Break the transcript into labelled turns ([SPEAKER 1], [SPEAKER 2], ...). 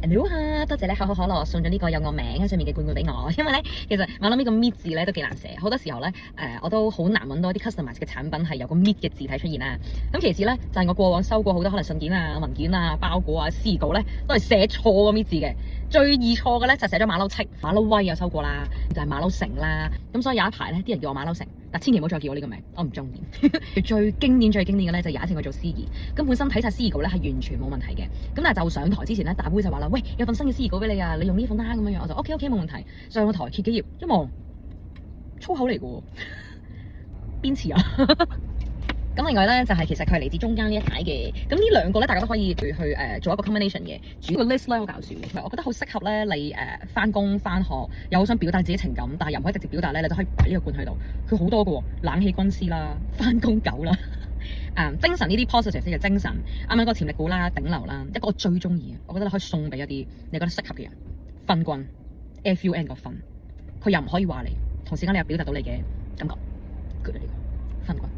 [SPEAKER 1] 你好啊，多謝咧可口可樂送咗呢個有我名喺上面嘅罐罐俾我，因為咧其實馬騮咪個 meat 字咧都幾難寫，好多時候咧我都好難揾到啲 customise 嘅產品係有個 meat 嘅字體出現啦。咁其次咧就係我過往收過好多可能信件啊、文件啊、包裹啊、司儀稿咧都係寫錯個 meat 字嘅，最易錯嘅咧就寫咗馬騮戚、馬騮威有收過啦，就係馬騮成啦。咁所以有一排咧啲人叫我馬騮成，但千祈唔好再叫我呢個名，我唔中意。最經典嘅咧就有一次我做司儀，咁本身睇晒司儀稿咧係完全冇問題嘅，咁但係就上台之前咧，大妹就話啦：喂，有份新嘅司儀稿俾你啊，你用呢份啦咁樣樣。我就 OK 冇問題。上個台揭幾頁，一望粗口嚟嘅喎，邊詞啊？咁另外咧就係其實佢係嚟自中間呢一排嘅，咁呢兩個咧大家都可以去做一個 combination 嘅。主要個 list 咧好搞笑，我覺得好適合咧你翻工翻學又好想表達自己情感，但係又唔可以直接表達咧，你就可以擺呢個罐喺度。佢好多嘅喎，冷氣軍師啦，翻工狗啦。精神呢啲 positive 嘅精神，啱啱個潛力股啦、頂流啦，一個我最中意嘅，我覺得你可以送俾一啲你覺得適合嘅人。分軍 FUN 個分，佢又唔可以話你，同時間你又表達到你嘅感覺，good 呢個分軍。